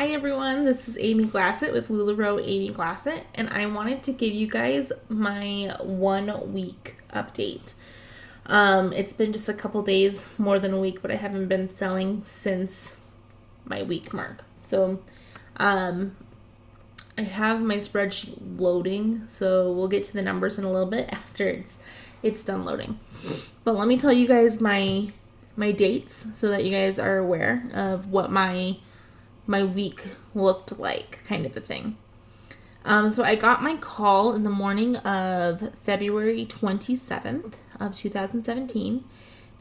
Hi everyone, this is Amy Glassett with LuLaRoe Amy Glassett, and I wanted to give you guys my 1 week update. It's been just a couple days, more than a week, but I haven't been selling since my week mark. So, I have my spreadsheet loading, so we'll get to the numbers in a little bit after it's done loading. But let me tell you guys my dates so that you guys are aware of what my week looked like, kind of a thing. So I got my call in the morning of February 27th of 2017,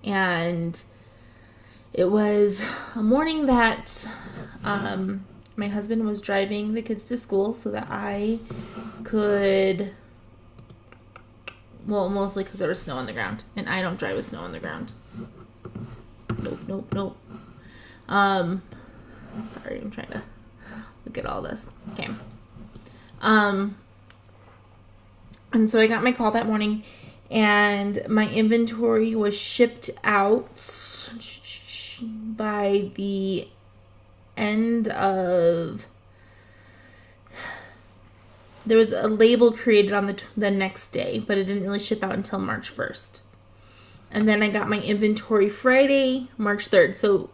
and it was a morning that my husband was driving the kids to school so that I could, well, mostly because there was snow on the ground, and I don't drive with snow on the ground. Nope. Sorry, I'm trying to look at all this. Okay. And so I got my call that morning, and my inventory was shipped out by the end of... There was a label created on the next day, but it didn't really ship out until March 1st. And then I got my inventory Friday, March 3rd. So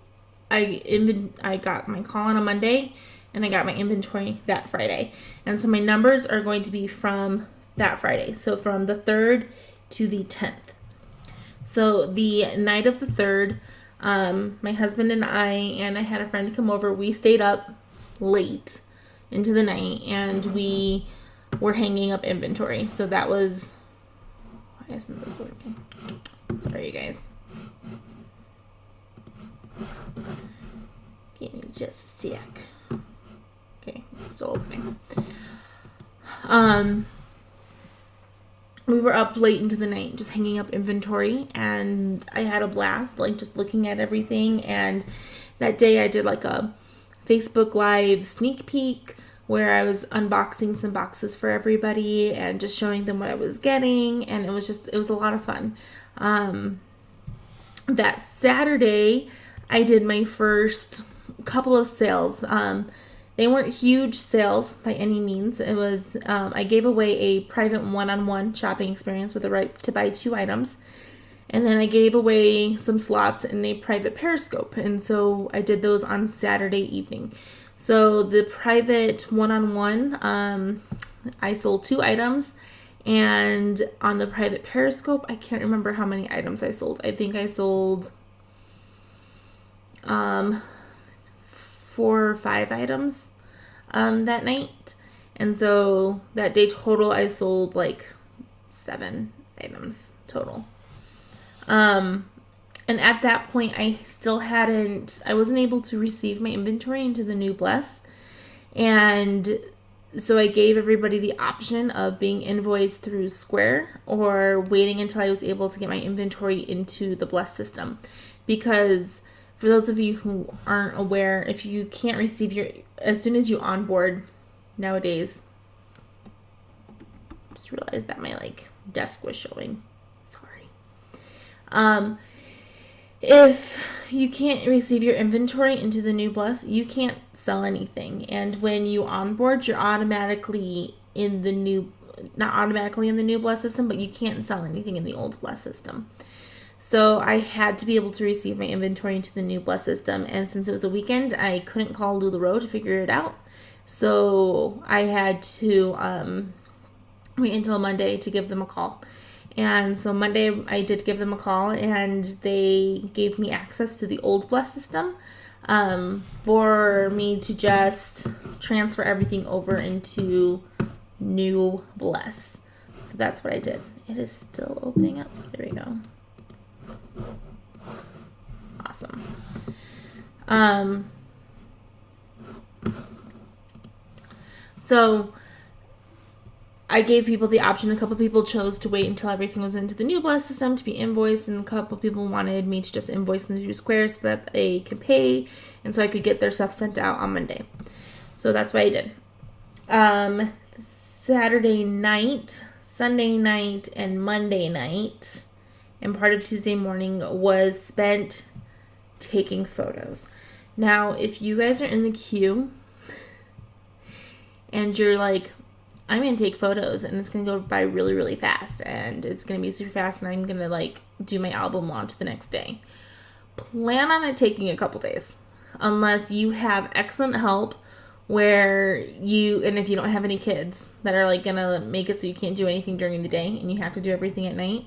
I got my call on a Monday, and I got my inventory that Friday. And so my numbers are going to be from that Friday. So from the 3rd to the 10th. So the night of the 3rd, my husband and I had a friend come over. We stayed up late into the night, and we were hanging up inventory. So that was... Why isn't this working? Sorry, you guys. Give me just a sec. Okay, it's still opening. We were up late into the night just hanging up inventory, and I had a blast, like, just looking at everything. And that day I did like a Facebook Live sneak peek where I was unboxing some boxes for everybody and just showing them what I was getting, and it was a lot of fun. That Saturday I did my first couple of sales. They weren't huge sales by any means. It was, I gave away a private one-on-one shopping experience with the right to buy 2 items. And then I gave away some slots in a private Periscope. And so I did those on Saturday evening. So the private one-on-one, I sold 2 items. And on the private Periscope, I can't remember how many items I sold. I think I sold 4 or 5 items that night. And so that day total, I sold like 7 items total. And at that point, I wasn't able to receive my inventory into the new Bless. And so I gave everybody the option of being invoiced through Square or waiting until I was able to get my inventory into the Bless system. Because for those of you who aren't aware, if you can't receive as soon as you onboard nowadays, just realized that my desk was showing. Sorry. If you can't receive your inventory into the new Bless, you can't sell anything. And when you onboard, you're not automatically in the new Bless system, but you can't sell anything in the old Bless system. So I had to be able to receive my inventory into the new Bless system. And since it was a weekend, I couldn't call LuLaRoe to figure it out. So I had to wait until Monday to give them a call. And so Monday I did give them a call, and they gave me access to the old Bless system for me to just transfer everything over into new Bless. So that's what I did. It is still opening up. There we go. Awesome. So I gave people the option. A couple people chose to wait until everything was into the new Bless system to be invoiced, and a couple people wanted me to just invoice them through Square so that they could pay, and so I could get their stuff sent out on Monday. So that's what I did. Saturday night, Sunday night, and Monday night, and part of Tuesday morning was spent taking photos. Now, if you guys are in the queue and you're like, I'm going to take photos and it's going to go by really, really fast, and it's going to be super fast, and I'm going to like do my album launch the next day. Plan on it taking a couple days, unless you have excellent help where and if you don't have any kids that are like going to make it so you can't do anything during the day and you have to do everything at night.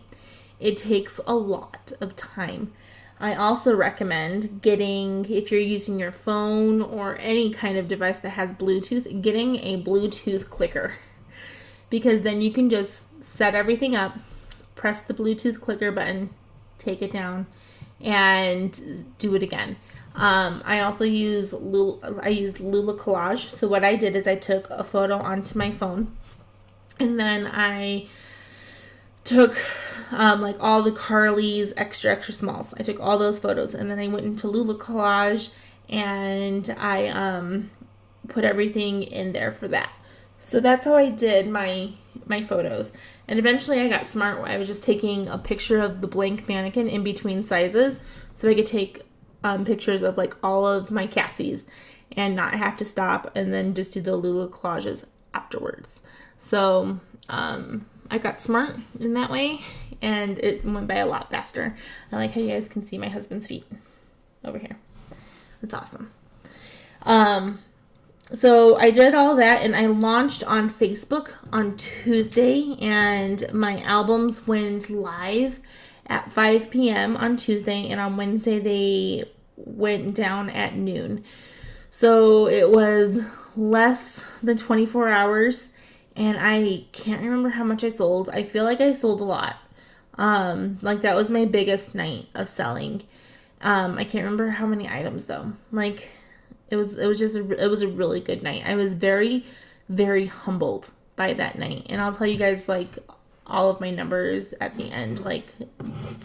It takes a lot of time. I also recommend if you're using your phone or any kind of device that has Bluetooth, getting a Bluetooth clicker. Because then you can just set everything up, press the Bluetooth clicker button, take it down, and do it again. I also used LuLaRoe. So what I did is I took a photo onto my phone, and then I took like all the Carly's extra smalls. I took all those photos, and then I went into LuLaRoe and I put everything in there for that. So that's how I did my photos. And eventually I got smart where I was just taking a picture of the blank mannequin in between sizes, so I could take pictures of like all of my Cassies and not have to stop and then just do the LuLaRoes afterwards. So I got smart in that way, and it went by a lot faster. I like how you guys can see my husband's feet over here. It's awesome. So I did all that, and I launched on Facebook on Tuesday, and my albums went live at 5 p.m. on Tuesday, and on Wednesday they went down at noon. So it was less than 24 hours, and I can't remember how much I sold. I feel like I sold a lot. Like that was my biggest night of selling. I can't remember how many items though. Like it was a really good night. I was very, very humbled by that night. And I'll tell you guys like all of my numbers at the end, like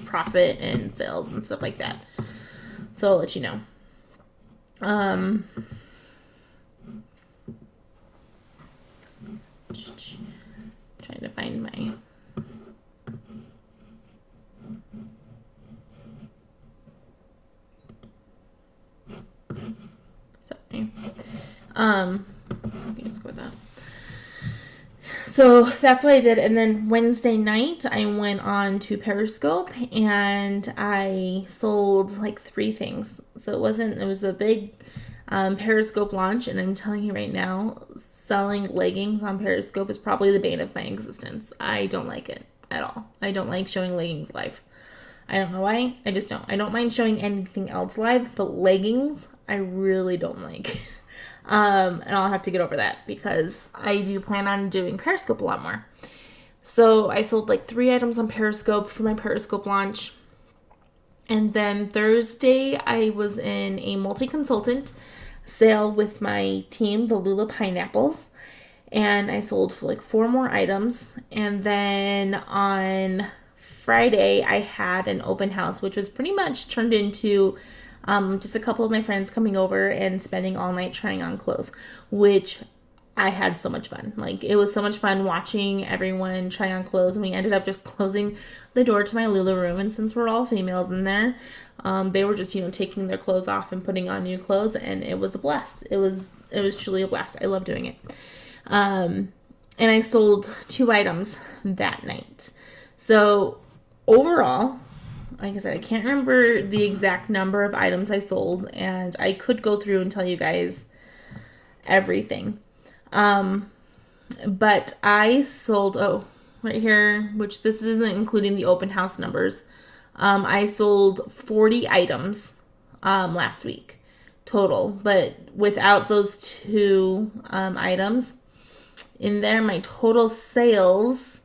profit and sales and stuff like that. So I'll let you know. Trying to find my sorry. Let's go with that. So that's what I did. And then Wednesday night, I went on to Periscope and I sold like 3 things. So it was a big Periscope launch. And I'm telling you right now, selling leggings on Periscope is probably the bane of my existence. I don't like it at all. I don't like showing leggings live. I don't know why. I just don't. I don't mind showing anything else live, but leggings, I really don't like. And I'll have to get over that because I do plan on doing Periscope a lot more. So I sold like 3 items on Periscope for my Periscope launch. And then Thursday, I was in a multi-consultant sale with my team, the Lula Pineapples. And I sold for like 4 more items. And then on Friday, I had an open house, which was pretty much turned into just a couple of my friends coming over and spending all night trying on clothes, which I had so much fun. Like, it was so much fun watching everyone try on clothes, and we ended up just closing the door to my Lula room, and since we're all females in there, they were just, taking their clothes off and putting on new clothes, and it was a blast. It was truly a blast. I love doing it. And I sold 2 items that night. So overall, like I said, I can't remember the exact number of items I sold, and I could go through and tell you guys everything. But I sold, right here, which this isn't including the open house numbers. I sold 40 items, last week total, but without those 2, items in there, my total sales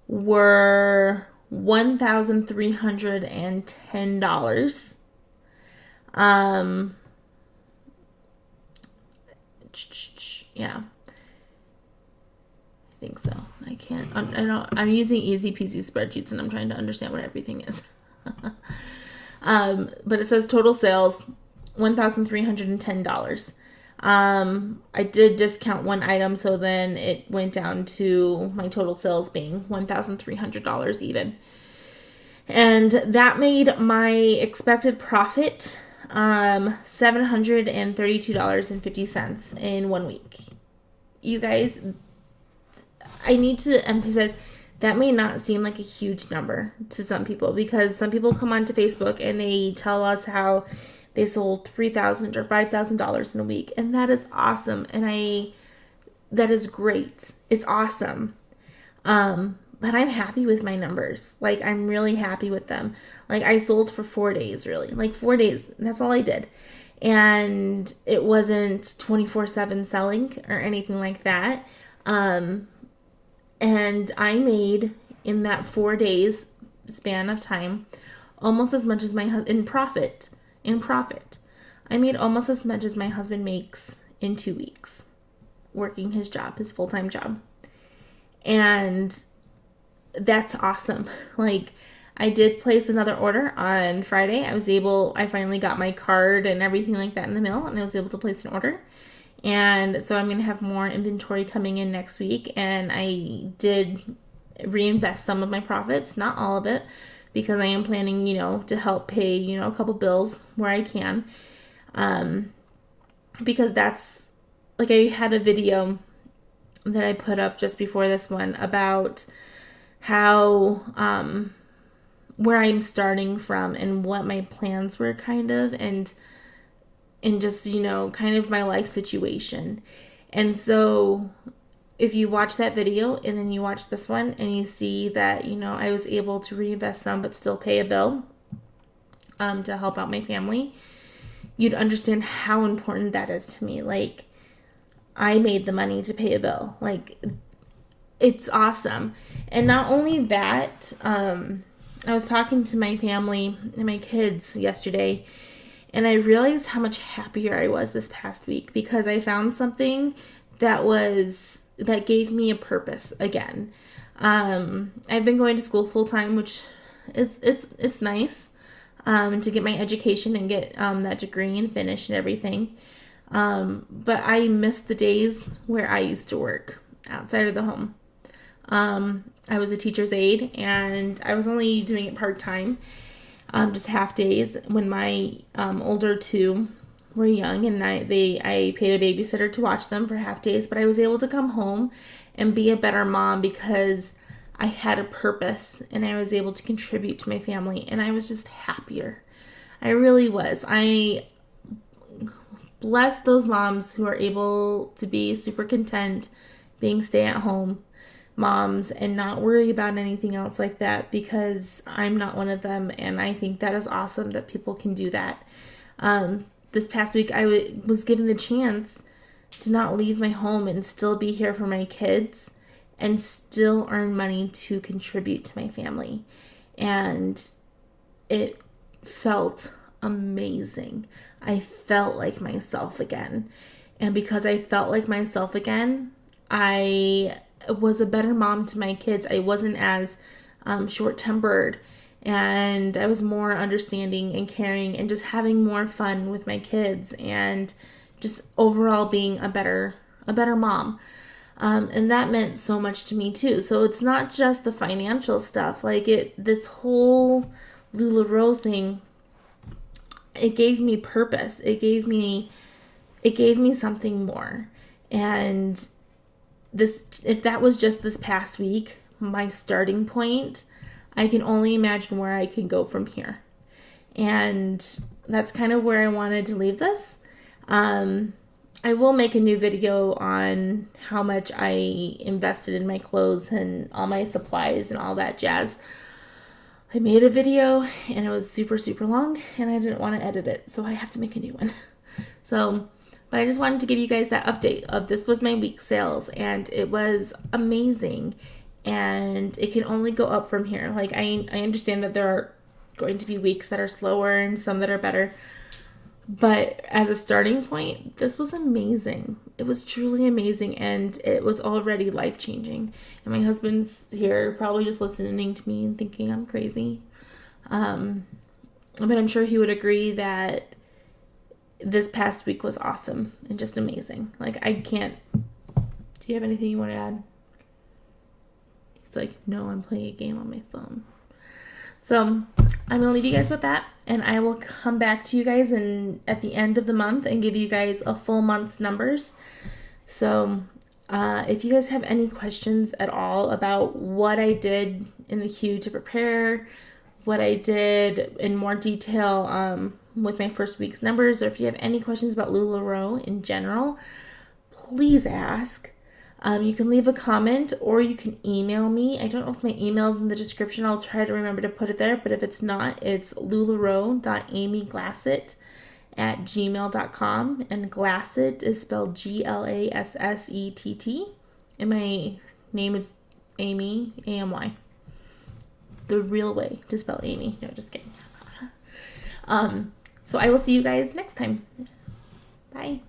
were $1,310. Yeah, I think so. I'm using easy peasy spreadsheets and I'm trying to understand what everything is. But it says total sales $1,310. I did discount 1 item, so then it went down to my total sales being $1,300 even. And that made my expected profit $732.50 in 1 week. you guys, I need to emphasize that may not seem like a huge number to some people, because some people come onto Facebook and they tell us how they sold $3,000 or $5,000 in a week, and that is awesome, and that is great. It's awesome. But I'm happy with my numbers. Like, I'm really happy with them. Like, I sold for 4 days, really. Like, 4 days. That's all I did. And it wasn't 24/7 selling or anything like that. And I made, in that 4 days span of time, almost as much as my husband, in profit. I made almost as much as my husband makes in 2 weeks working his job, his full-time job. And that's awesome. Like, I did place another order on Friday. I finally got my card and everything like that in the mail, and I was able to place an order. And so I'm going to have more inventory coming in next week. And I did reinvest some of my profits, not all of it, because I am planning, to help pay, a couple bills where I can. Because that's, like, I had a video that I put up just before this one about how, where I'm starting from and what my plans were kind of, and just, kind of my life situation. And so if you watch that video and then you watch this one and you see that, I was able to reinvest some but still pay a bill to help out my family, you'd understand how important that is to me. Like, I made the money to pay a bill. Like, it's awesome. And not only that, I was talking to my family and my kids yesterday, and I realized how much happier I was this past week, because I found something that gave me a purpose again. I've been going to school full time, which it's nice, to get my education and get that degree and finish and everything. But I miss the days where I used to work outside of the home. I was a teacher's aide, and I was only doing it part-time, just half days, when my older two were young, and I paid a babysitter to watch them for half days. But I was able to come home and be a better mom because I had a purpose, and I was able to contribute to my family, and I was just happier. I really was. I bless those moms who are able to be super content being stay-at-home moms and not worry about anything else like that, because I'm not one of them, and I think that is awesome that people can do that. This past week I was given the chance to not leave my home and still be here for my kids and still earn money to contribute to my family, and it felt amazing. I felt like myself again, and because I felt like myself again, I was a better mom to my kids. I wasn't as short-tempered, and I was more understanding and caring and just having more fun with my kids, and just overall being a better mom. And that meant so much to me too. So it's not just the financial stuff. Like, this whole LuLaRoe thing, it gave me purpose. It gave me something more. And if that was just this past week, my starting point, I can only imagine where I can go from here. And that's kind of where I wanted to leave this. I will make a new video on how much I invested in my clothes and all my supplies and all that jazz. I made a video and it was super, super long, and I didn't want to edit it, so I have to make a new one. But I just wanted to give you guys that update of this was my week sales, and it was amazing, and it can only go up from here. Like, I understand that there are going to be weeks that are slower and some that are better, but as a starting point, this was amazing. It was truly amazing, and it was already life-changing. And my husband's here probably just listening to me and thinking I'm crazy. But I'm sure he would agree that this past week was awesome and just amazing. Like, I can't... Do you have anything you want to add? He's like, no, I'm playing a game on my phone. So I'm going to leave you guys with that, and I will come back to you guys at the end of the month and give you guys a full month's numbers. So If you guys have any questions at all about what I did in the queue to prepare, what I did in more detail with my first week's numbers, or if you have any questions about LuLaRoe in general, please ask. You can leave a comment or you can email me. I don't know if my email is in the description. I'll try to remember to put it there, but if it's not, it's lularoe.amyglassett@gmail.com, and Glassett is spelled Glassett, and my name is Amy, Amy. The real way to spell Amy. No, just kidding. So I will see you guys next time. Bye.